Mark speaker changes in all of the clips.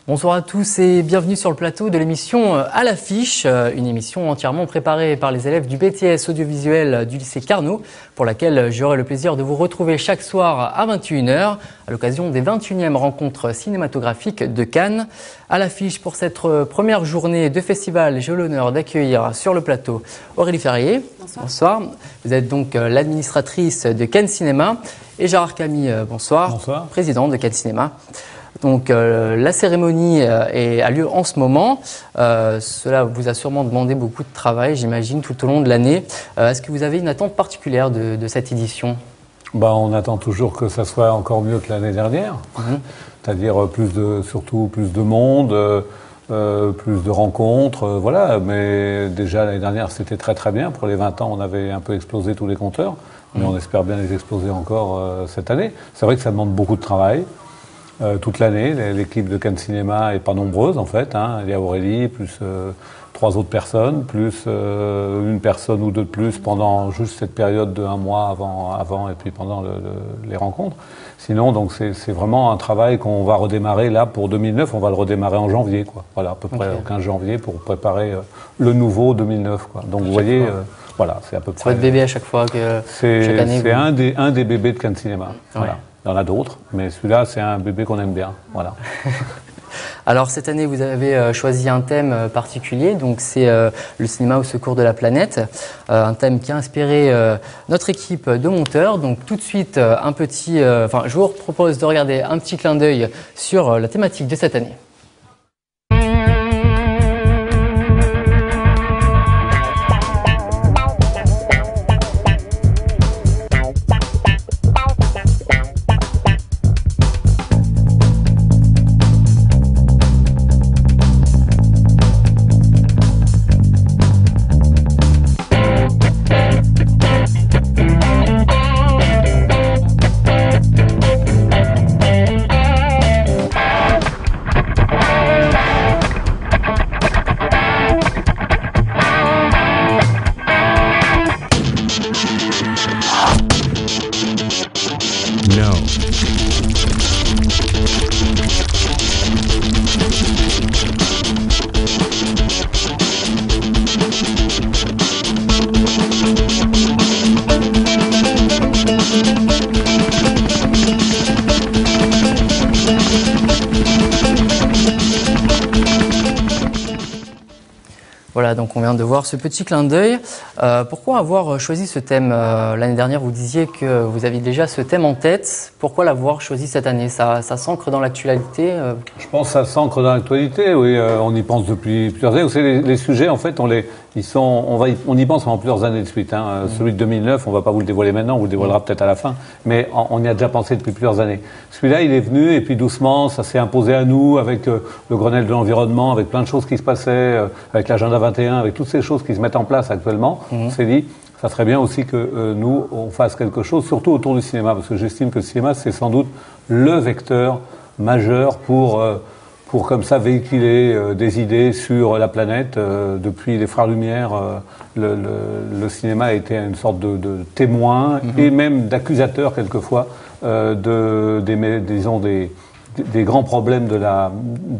Speaker 1: Bonsoir à tous et bienvenue sur le plateau de l'émission À l'affiche, une émission entièrement préparée par les élèves du BTS audiovisuel du lycée Carnot, pour laquelle j'aurai le plaisir de vous retrouver chaque soir à 21h à l'occasion des 21e rencontres cinématographiques de Cannes. À l'affiche pour cette première journée de festival, j'ai l'honneur d'accueillir sur le plateau Aurélie Ferrier. Bonsoir. Bonsoir. Vous êtes donc l'administratrice de Cannes Cinéma et Gérard Camille, bonsoir. Bonsoir. Président de Cannes Cinéma. Donc la cérémonie a lieu en ce moment. Cela vous a sûrement demandé beaucoup de travail, j'imagine, tout au long de l'année. Est-ce que vous avez une attente particulière de cette édition ?
Speaker 2: On attend toujours que ça soit encore mieux que l'année dernière. C'est-à-dire surtout plus de monde, plus de rencontres, voilà. Mais déjà l'année dernière, c'était très très bien. Pour les 20 ans, on avait un peu explosé tous les compteurs. Mais on espère bien les exploser encore cette année. C'est vrai que ça demande beaucoup de travail. Toute l'année, l'équipe de Cannes Cinéma est pas nombreuse en fait. Il y a Aurélie, plus 3 autres personnes, plus une personne ou deux de plus pendant juste cette période de 1 mois avant et puis pendant les rencontres. Sinon, donc c'est vraiment un travail qu'on va redémarrer là pour 2009. On va le redémarrer en janvier, quoi. Voilà, à peu près au 15 janvier pour préparer le nouveau 2009, quoi. Donc vous voyez, voilà, c'est à peu près.
Speaker 1: C'est votre bébé à chaque fois chaque année.
Speaker 2: C'est un des bébés de Cannes Cinéma. Voilà. Il y en a d'autres, mais celui-là, c'est un bébé qu'on aime bien. Voilà.
Speaker 1: Alors, cette année, vous avez choisi un thème particulier, donc c'est le cinéma au secours de la planète, un thème qui a inspiré notre équipe de monteurs. Donc, tout de suite, je vous propose de regarder un petit clin d'œil sur la thématique de cette année. Voilà, donc on vient de voir ce petit clin d'œil. Pourquoi avoir choisi ce thème l'année dernière, vous disiez que vous aviez déjà ce thème en tête. Pourquoi l'avoir choisi cette année? Ça s'ancre dans l'actualité
Speaker 2: Je pense que ça s'ancre dans l'actualité, oui. On y pense depuis plusieurs années. Vous savez, les sujets, en fait, on y pense pendant plusieurs années de suite. Celui de 2009, on ne va pas vous le dévoiler maintenant, on vous le dévoilera peut-être à la fin. Mais on y a déjà pensé depuis plusieurs années. Celui-là, il est venu et puis doucement, ça s'est imposé à nous avec le Grenelle de l'environnement, avec plein de choses qui se passaient, avec l'agenda 21, avec toutes ces choses qui se mettent en place actuellement. On s'est dit, ça serait bien aussi que nous, on fasse quelque chose, surtout autour du cinéma, parce que j'estime que le cinéma, c'est sans doute le vecteur majeur pour comme ça véhiculer des idées sur la planète. Depuis les Frères Lumière, le cinéma a été une sorte de témoin et même d'accusateur quelquefois des grands problèmes de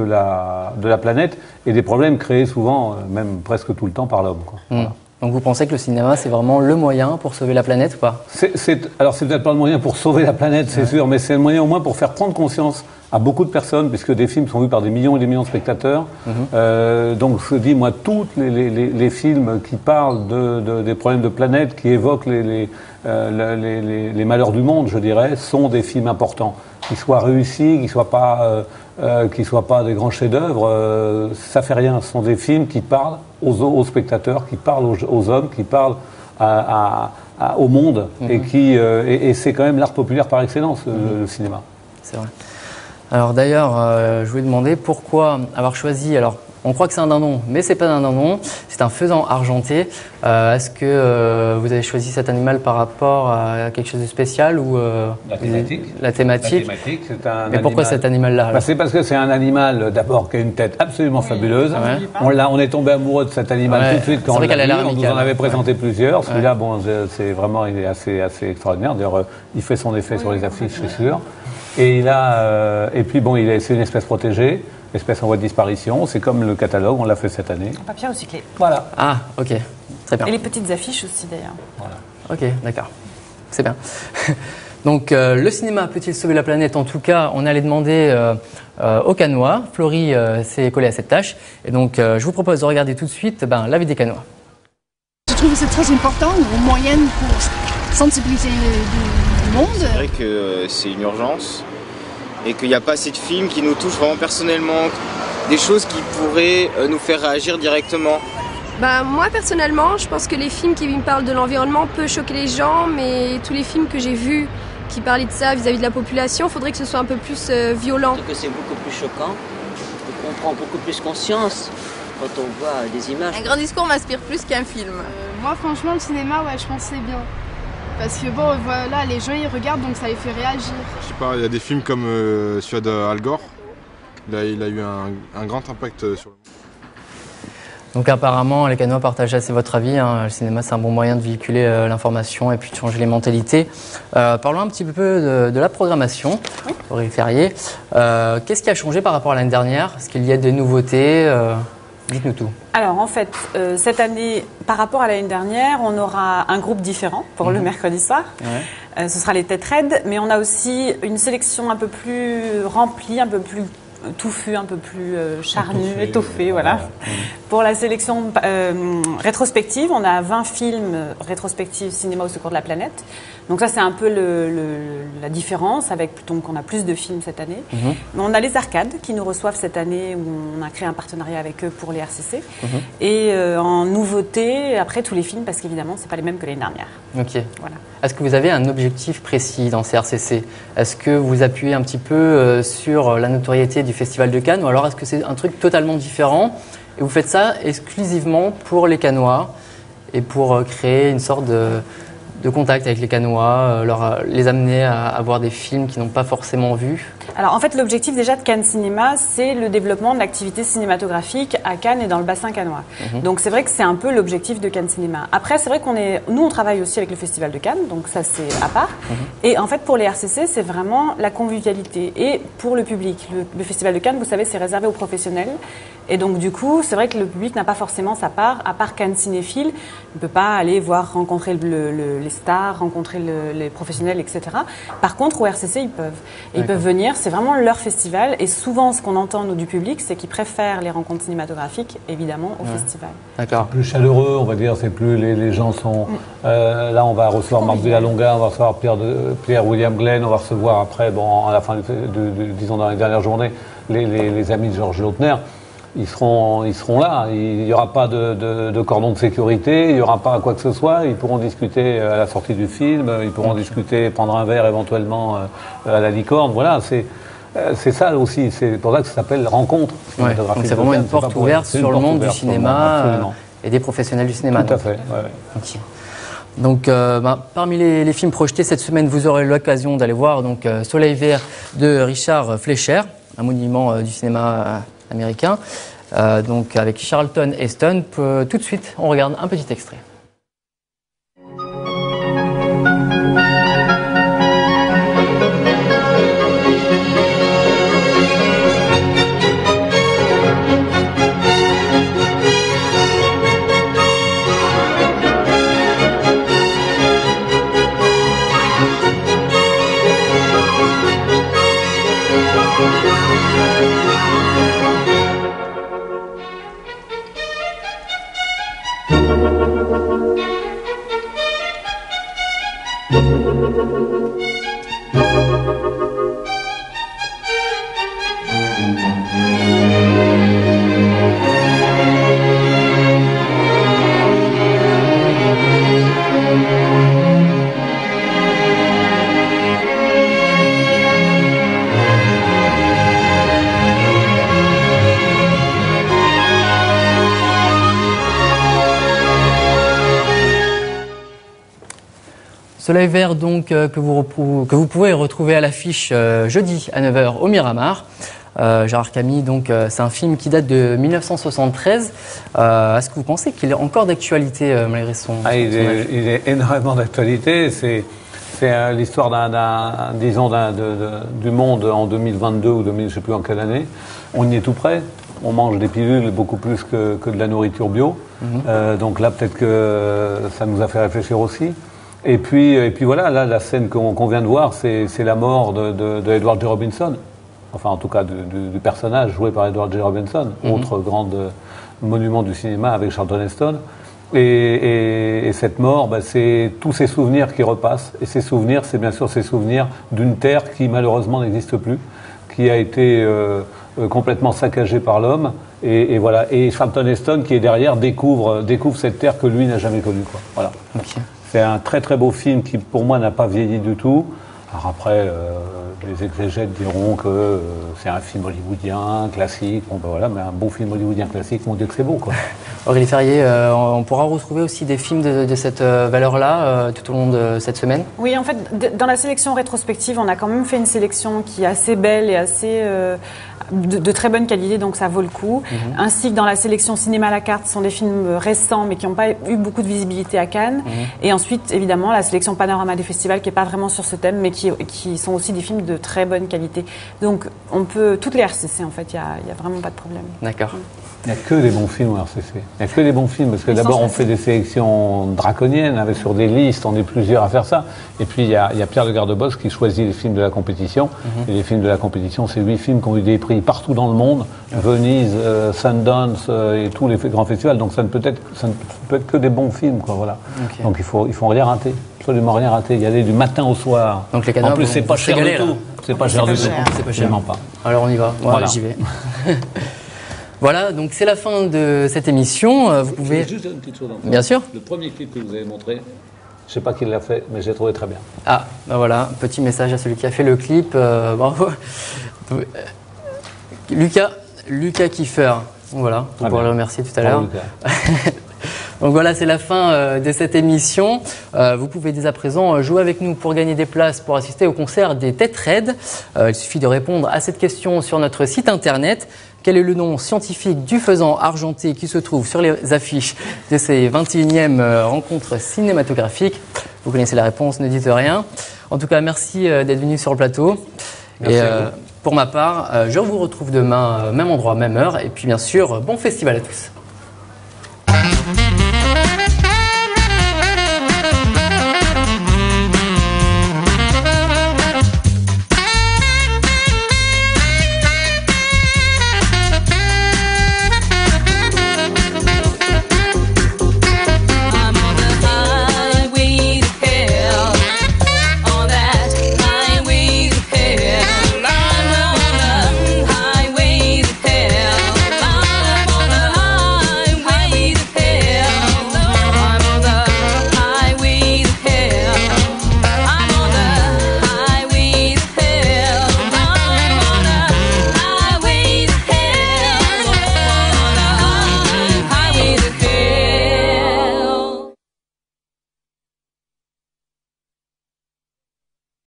Speaker 2: la planète et des problèmes créés souvent, même presque tout le temps, par l'homme. Voilà.
Speaker 1: Donc vous pensez que le cinéma, c'est vraiment le moyen pour sauver la planète ou pas?
Speaker 2: Alors c'est peut-être pas le moyen pour sauver la planète, c'est sûr, mais c'est le moyen au moins pour faire prendre conscience à beaucoup de personnes, puisque des films sont vus par des millions et des millions de spectateurs. Donc je dis, moi, tous les films qui parlent des problèmes de planète, qui évoquent les malheurs du monde, je dirais, sont des films importants. Qu'ils soient réussis, qu'ils soient pas des grands chefs-d'œuvre, ça fait rien. Ce sont des films qui parlent aux spectateurs, qui parlent aux hommes, qui parlent au monde, et c'est quand même l'art populaire par excellence, le cinéma.
Speaker 1: C'est vrai. Alors d'ailleurs, je voulais demander pourquoi avoir choisi, alors on croit que c'est un dindon, mais c'est pas un dindon, c'est un faisan argenté. Est-ce que vous avez choisi cet animal par rapport à quelque chose de spécial ou
Speaker 2: La thématique.
Speaker 1: La thématique,
Speaker 2: c'est un
Speaker 1: mais pourquoi cet animal-là?
Speaker 2: C'est parce que c'est un animal, d'abord, qui a une tête absolument fabuleuse. On est tombé amoureux de cet animal tout de suite quand on l'a vu. On nous en avait présenté plusieurs. Celui-là, bon, c'est vraiment, il est assez extraordinaire. D'ailleurs, il fait son effet sur les affiches, c'est sûr. Et puis bon, c'est une espèce protégée. espèces en voie de disparition. C'est comme le catalogue, on l'a fait cette année.
Speaker 3: En papier recyclé.
Speaker 2: Voilà.
Speaker 1: Ah, ok, très bien.
Speaker 3: Et les petites affiches aussi d'ailleurs.
Speaker 2: Voilà.
Speaker 1: Ok, d'accord. C'est bien. Donc, le cinéma peut-il sauver la planète? En tout cas, on allait demander aux Cannois. Florie s'est collée à cette tâche. Et donc, je vous propose de regarder tout de suite la vie des Cannois.
Speaker 4: Je trouve que c'est très important, une moyenne pour sensibiliser du monde.
Speaker 5: C'est vrai que c'est une urgence et qu'il n'y a pas assez de films qui nous touchent vraiment personnellement, des choses qui pourraient nous faire réagir directement.
Speaker 6: Bah, moi personnellement, je pense que les films qui me parlent de l'environnement peuvent choquer les gens, mais tous les films que j'ai vus qui parlaient de ça vis-à-vis de la population, il faudrait que ce soit un peu plus violent.
Speaker 7: Je trouve que c'est beaucoup plus choquant, on prend beaucoup plus conscience quand on voit des images.
Speaker 8: Un grand discours m'inspire plus qu'un film.
Speaker 9: Moi franchement le cinéma, ouais, je pense que c'est bien. Parce que bon, voilà, les gens ils regardent donc ça les fait réagir.
Speaker 10: Je sais pas, il y a des films comme celui d'Al Gore. Il a eu un grand impact sur le monde.
Speaker 1: Donc apparemment, les Cannois partagent assez votre avis. Le cinéma, c'est un bon moyen de véhiculer l'information et puis de changer les mentalités. Parlons un petit peu de la programmation, Aurélie Ferrier. Qu'est-ce qui a changé par rapport à l'année dernière? Est-ce qu'il y a des nouveautés? Dites-nous tout.
Speaker 3: Alors en fait, cette année, par rapport à l'année dernière, on aura un groupe différent pour le mercredi soir. Ouais. Ce sera les Têtes Raides, mais on a aussi une sélection un peu plus remplie, un peu plus touffu, un peu plus charnu, étoffé, voilà. Pour la sélection rétrospective, on a 20 films rétrospectifs cinéma au secours de la planète. Donc ça, c'est un peu la différence, donc on a plus de films cette année. Mais on a les arcades qui nous reçoivent cette année, où on a créé un partenariat avec eux pour les RCC. Et en nouveauté, après tous les films, parce qu'évidemment, c'est pas les mêmes que l'année dernière.
Speaker 1: Ok.
Speaker 3: Voilà.
Speaker 1: Est-ce que vous avez un objectif précis dans ces RCC? Est-ce que vous appuyez un petit peu sur la notoriété du Festival de Cannes, ou alors est-ce que c'est un truc totalement différent et vous faites ça exclusivement pour les Cannois et pour créer une sorte de contact avec les Cannois, les amener à voir des films qu'ils n'ont pas forcément vus?
Speaker 3: Alors en fait, l'objectif déjà de Cannes Cinéma, c'est le développement de l'activité cinématographique à Cannes et dans le bassin cannois. Donc c'est vrai que c'est un peu l'objectif de Cannes Cinéma. Après, c'est vrai nous on travaille aussi avec le Festival de Cannes, donc ça c'est à part. Et en fait, pour les RCC, c'est vraiment la convivialité. Et pour le public, le Festival de Cannes, vous savez, c'est réservé aux professionnels. Et donc du coup, c'est vrai que le public n'a pas forcément sa part, à part Cannes Cinéphile. Il ne peut pas aller rencontrer les stars, rencontrer les professionnels, etc. Par contre, au RCC, ils peuvent. Et ils peuvent venir, c'est vraiment leur festival. Et souvent, ce qu'on entend nous, du public, c'est qu'ils préfèrent les rencontres cinématographiques, évidemment, au festival.
Speaker 1: D'accord.
Speaker 2: Plus chaleureux, on va dire, c'est plus les gens sont... là, on va recevoir Marc Villalonga, on va recevoir Pierre William Glenn, on va recevoir après, à la fin, disons dans les dernières journées, les amis de Georges Lautner. Ils seront là. Il n'y aura pas de cordon de sécurité, il n'y aura pas quoi que ce soit. Ils pourront discuter à la sortie du film, ils pourront discuter, prendre un verre éventuellement à la licorne. Voilà, c'est ça aussi. C'est pour ça que ça s'appelle rencontre cinématographique.
Speaker 1: Donc c'est vraiment une porte ouverte sur le monde du cinéma et des professionnels du cinéma.
Speaker 2: Tout à fait.
Speaker 1: Okay. Donc, parmi les films projetés cette semaine, vous aurez l'occasion d'aller voir Soleil vert de Richard Fleischer, un monument du cinéma américain, donc avec Charlton Heston. Tout de suite, on regarde un petit extrait. Soleil vert donc que vous pouvez retrouver à l'affiche jeudi à 9h au Miramar. Gérard Camille, donc c'est un film qui date de 1973. Est-ce que vous pensez qu'il est encore d'actualité malgré son âge?
Speaker 2: Il est énormément d'actualité. C'est c'est l'histoire du monde en 2022 ou 2000, je sais plus en quelle année. On y est tout près. On mange des pilules beaucoup plus que de la nourriture bio. Donc là, peut-être que ça nous a fait réfléchir aussi. Et puis voilà, là, la scène qu'on vient de voir, c'est la mort de Edward G. Robinson. Enfin, en tout cas, du personnage joué par Edward G. Robinson, autre grand monument du cinéma avec Charlton Heston. Et cette mort, c'est tous ces souvenirs qui repassent. Et ces souvenirs, c'est bien sûr ces souvenirs d'une terre qui malheureusement n'existe plus, qui a été complètement saccagée par l'homme. Et voilà. Et Charlton Heston, qui est derrière, découvre cette terre que lui n'a jamais connue, quoi. Voilà. Okay. C'est un très très beau film qui, pour moi, n'a pas vieilli du tout. Alors après, les exégètes diront que c'est un film hollywoodien classique. Bon, ben voilà, mais un beau film hollywoodien classique, on dit que c'est beau, quoi.
Speaker 1: Aurélie Ferrier, on pourra retrouver aussi des films de cette valeur-là tout au long de cette semaine?
Speaker 3: Oui, en fait, dans la sélection rétrospective, on a quand même fait une sélection qui est assez belle et assez de très bonne qualité, donc ça vaut le coup. Ainsi que dans la sélection cinéma à la carte, ce sont des films récents, mais qui n'ont pas eu beaucoup de visibilité à Cannes. Et ensuite, évidemment, la sélection panorama des festivals, qui n'est pas vraiment sur ce thème, mais qui sont aussi des films de très bonne qualité. Donc, on peut toutes les RCC, en fait, il n'y a vraiment pas de problème.
Speaker 1: D'accord.
Speaker 2: Il n'y a que des bons films au RCC. Il n'y a que des bons films, parce que d'abord on fait des sélections draconiennes, avec sur des listes, on est plusieurs à faire ça. Et puis il y a Pierre de Gardebos qui choisit les films de la compétition. Et les films de la compétition, c'est 8 films qui ont eu des prix partout dans le monde, Venise, Sundance et tous les grands festivals. Donc ça ne peut être que des bons films, quoi, voilà. Okay. Donc il faut rien rater, absolument rien rater. Y aller du matin au soir.
Speaker 1: Donc les canards,
Speaker 2: en plus c'est pas cher du tout. C'est pas cher du tout.
Speaker 1: C'est pas cher. Pas. Alors on y va. Voilà, j'y vais. Voilà, donc c'est la fin de cette émission. Vous pouvez...
Speaker 2: Juste une petite chose.
Speaker 1: Bien sûr.
Speaker 2: Le premier clip que vous avez montré, je ne sais pas qui l'a fait, mais je l'ai trouvé très bien.
Speaker 1: Ah, ben voilà, petit message à celui qui a fait le clip. Bravo. Lucas Kiefer. Voilà, on pourra le remercier tout à l'heure. Donc voilà, c'est la fin de cette émission. Vous pouvez dès à présent jouer avec nous pour gagner des places pour assister au concert des Têtes Raides. Il suffit de répondre à cette question sur notre site internet. Quel est le nom scientifique du faisan argenté qui se trouve sur les affiches de ces 21e rencontres cinématographiques? Vous connaissez la réponse, ne dites rien. En tout cas, merci d'être venu sur le plateau.
Speaker 2: Merci
Speaker 1: et pour ma part, je vous retrouve demain, même endroit, même heure. Et puis bien sûr, bon festival à tous.